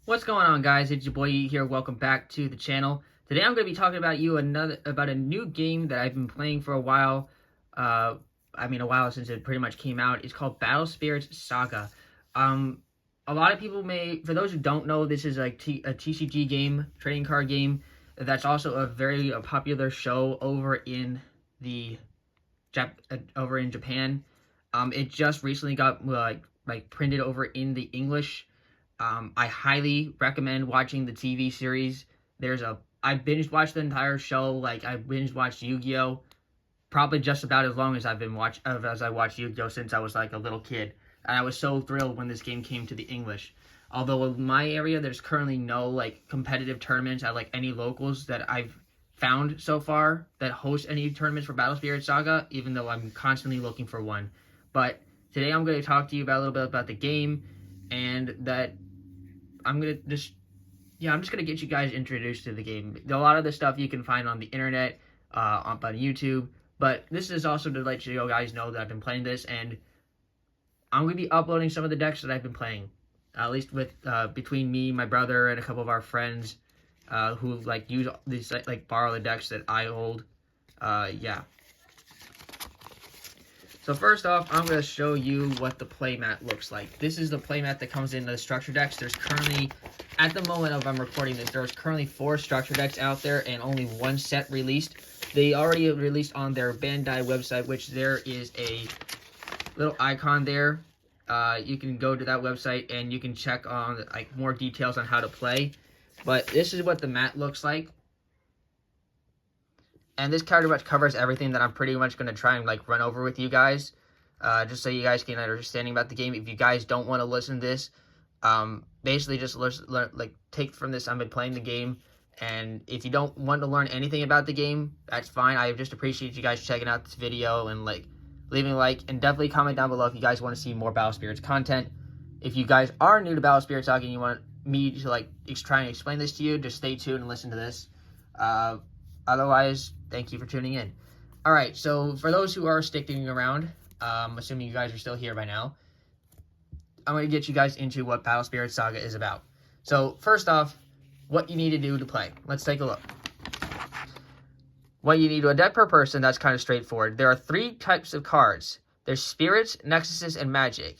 What's going on, guys? It's your boy E here. Welcome back to the channel. Today I'm going to be talking about a new game that I've been playing for a while. A while since it pretty much came out. It's called Spirits Saga. A lot of people for those who don't know, this is like a TCG game, trading card game. That's also a very popular show over in Japan. It just recently got printed over in the English. I highly recommend watching the TV series. I binge watched the entire show. Like, I binge watched Yugioh probably just about as long as I watched Yugioh since I was like a little kid. And I was so thrilled when this game came to the English. Although in my area, there's currently no like competitive tournaments at like any locals that I've found so far that host any tournaments for Spirits Saga, even though I'm constantly looking for one. But today I'm going to talk to you about a little bit about the game, and that I'm just gonna get you guys introduced to the game. A lot of the stuff you can find on the internet, on YouTube, but this is also to let you guys know that I've been playing this, and I'm gonna be uploading some of the decks that I've been playing, at least with between me, my brother, and a couple of our friends who like use these borrow the decks that I hold. So first off, I'm going to show you what the playmat looks like. This is the playmat that comes in the structure decks. There's currently, at the moment of I'm recording this, there's currently 4 structure decks out there and only 1 set released. They already released on their Bandai website, which there is a little icon there. You can go to that website and you can check on like more details on how to play. But this is what the mat looks like. And this pretty much covers everything that I'm pretty much going to try and like run over with you guys. Just so you guys get an understanding about the game. If you guys don't want to listen to this, basically just take from this, I've been playing the game. And if you don't want to learn anything about the game, that's fine. I just appreciate you guys checking out this video and like leaving a like. And definitely comment down below if you guys want to see more Battle Spirits content. If you guys are new to Battle Spirits Saga and you want me to like try and explain this to you, just stay tuned and listen to this. Otherwise, thank you for tuning in. Alright, so for those who are sticking around, assuming you guys are still here by now, I'm going to get you guys into what Battle Spirits Saga is about. So, first off, what you need to do to play. Let's take a look. What you need to a deck per person, that's kind of straightforward. There are 3 types of cards. There's Spirits, Nexuses, and Magic.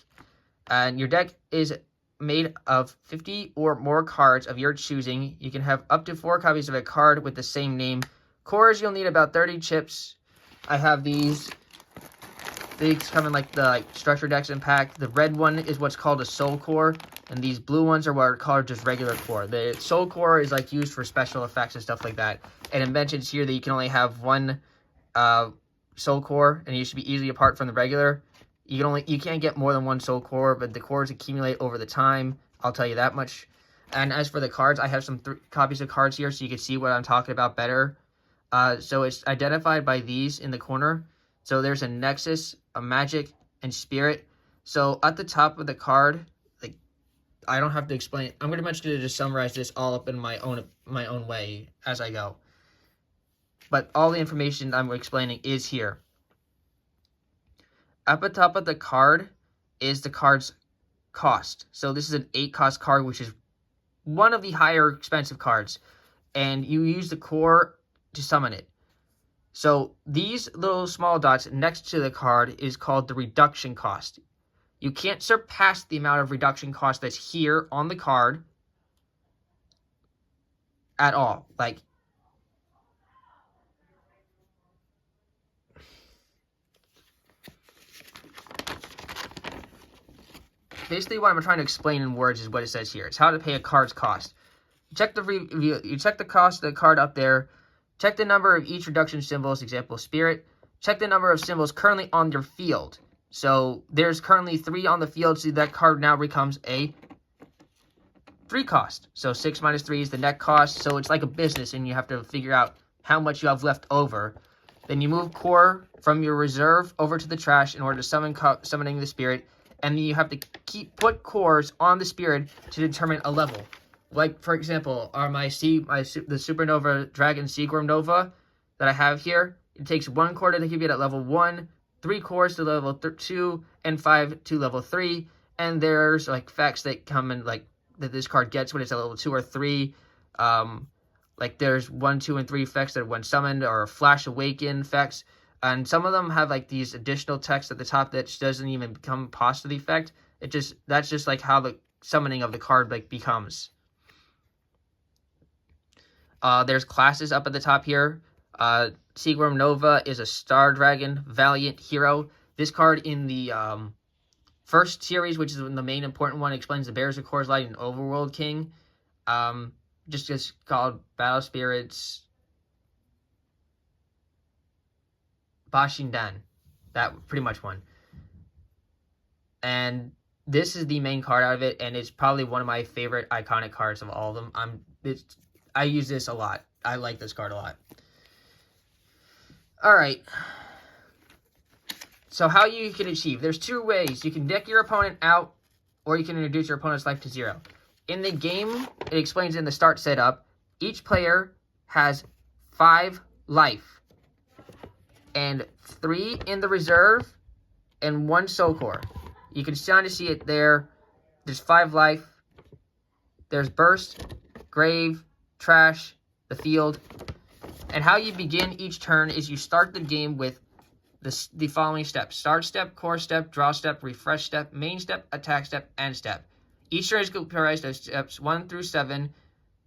And your deck is made of 50 or more cards of your choosing. You can have up to 4 copies of a card with the same name. Cores, you'll need about 30 chips. I have these. These come in like the structure decks in pack. The red one is what's called a soul core, and these blue ones are what are called just regular core. The soul core is like used for special effects and stuff like that. And it mentions here that you can only have 1 soul core, and you should be easily apart from the regular. You can't get more than 1 soul core, but the cores accumulate over the time. I'll tell you that much. And as for the cards, I have some copies of cards here so you can see what I'm talking about better. So it's identified by these in the corner. So there's a Nexus, a Magic, and Spirit. So at the top of the card, like, I don't have to explain. I'm pretty much going to just summarize this all up in my own way as I go. But all the information I'm explaining is here. At the top of the card is the card's cost. So this is an 8 cost card, which is one of the higher expensive cards. And you use the core to summon it. So these little small dots next to the card is called the reduction cost. You can't surpass the amount of reduction cost that's here on the card at all. Like, basically what I'm trying to explain in words is what it says here. It's how to pay a card's cost. You check the cost of the card up there. Check the number of each reduction symbols, example Spirit. Check the number of symbols currently on your field. So there's currently 3 on the field, so that card now becomes a 3 cost. So 6 minus 3 is the net cost. So it's like a business, and you have to figure out how much you have left over. Then you move core from your reserve over to the trash in order to summoning the Spirit. And then you have to put cores on the Spirit to determine a level. Like, for example, the Supernova Dragon Seagram Nova that I have here, it takes 1 core to keep it at level 1, 3 cores to level 2, and 5 to level 3. And there's like effects that come in like that this card gets when it's a level 2 or 3. Like there's 1, 2, and 3 effects that are when summoned, or Flash Awaken effects. And some of them have like these additional text at the top that doesn't even become past the effect. That's just like how the summoning of the card like becomes. There's classes up at the top here. Seaworm Nova is a Star Dragon Valiant hero. This card in the first series, which is the main important one, explains the Bears of Coors Light and Overworld King. Just called Battle Spirits Bashindan. That pretty much one. And this is the main card out of it, and it's probably one of my favorite iconic cards of all of them. I use this a lot. I like this card a lot. Alright. So how you can achieve. There's 2 ways. You can deck your opponent out, or you can reduce your opponent's life to 0. In the game, it explains in the start setup, each player has 5 life, and 3 in the reserve, and 1 soul core. You can kind of see it there. There's 5 life. There's burst, grave, trash, the field. And how you begin each turn is you start the game with the following steps: start step, core step, draw step, refresh step, main step, attack step, end step. Each turn is comprised of steps 1 through 7.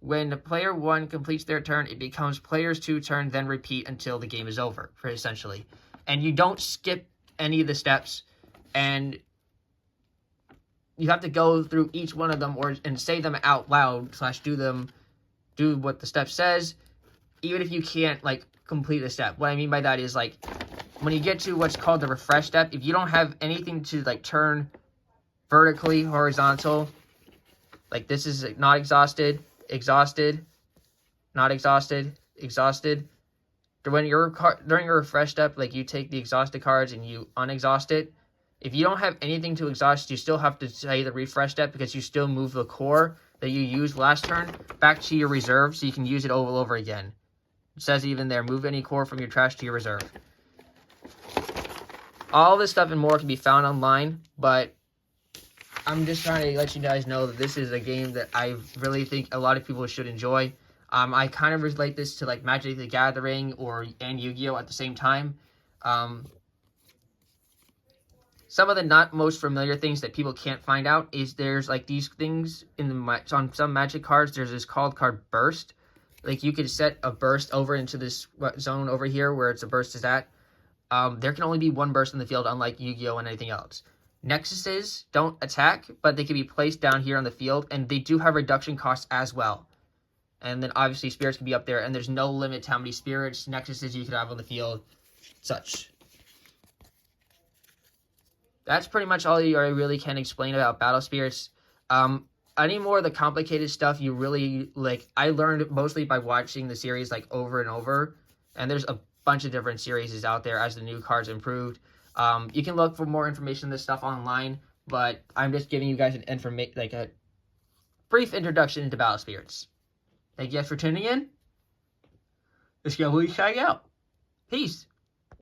When player 1 completes their turn, it becomes player's 2 turn, then repeat until the game is over, essentially. And you don't skip any of the steps, and you have to go through each one of them and say them out loud / do what the step says, even if you can't like complete the step. What I mean by that is like when you get to what's called the refresh step, if you don't have anything to like turn vertically, horizontal, like this is not exhausted, exhausted, not exhausted, exhausted. During your refresh step, like you take the exhausted cards and you unexhaust it. If you don't have anything to exhaust, you still have to say the refresh step, because you still move the core that you used last turn back to your reserve, so you can use it over again. It says even there, move any core from your trash to your reserve. All this stuff and more can be found online, but I'm just trying to let you guys know that this is a game that I really think a lot of people should enjoy. I kind of relate this to like Magic the Gathering and Yu-Gi-Oh at the same time. Some of the not most familiar things that people can't find out is there's like these things on some Magic cards. There's this called card burst. Like you could set a burst over into this zone over here where it's a burst is at. There can only be 1 burst in the field, unlike Yu-Gi-Oh and anything else. Nexuses don't attack, but they can be placed down here on the field, and they do have reduction costs as well. And then obviously spirits can be up there, and there's no limit to how many spirits, nexuses you can have on the field, such. That's pretty much all I really can explain about Battle Spirits. Any more of the complicated stuff you really, like, I learned mostly by watching the series, like, over and over. And there's a bunch of different series out there as the new cards improved. You can look for more information on this stuff online, but I'm just giving you guys a brief introduction into Battle Spirits. Thank you guys for tuning in. Let's go, Spirits Saga out. Peace.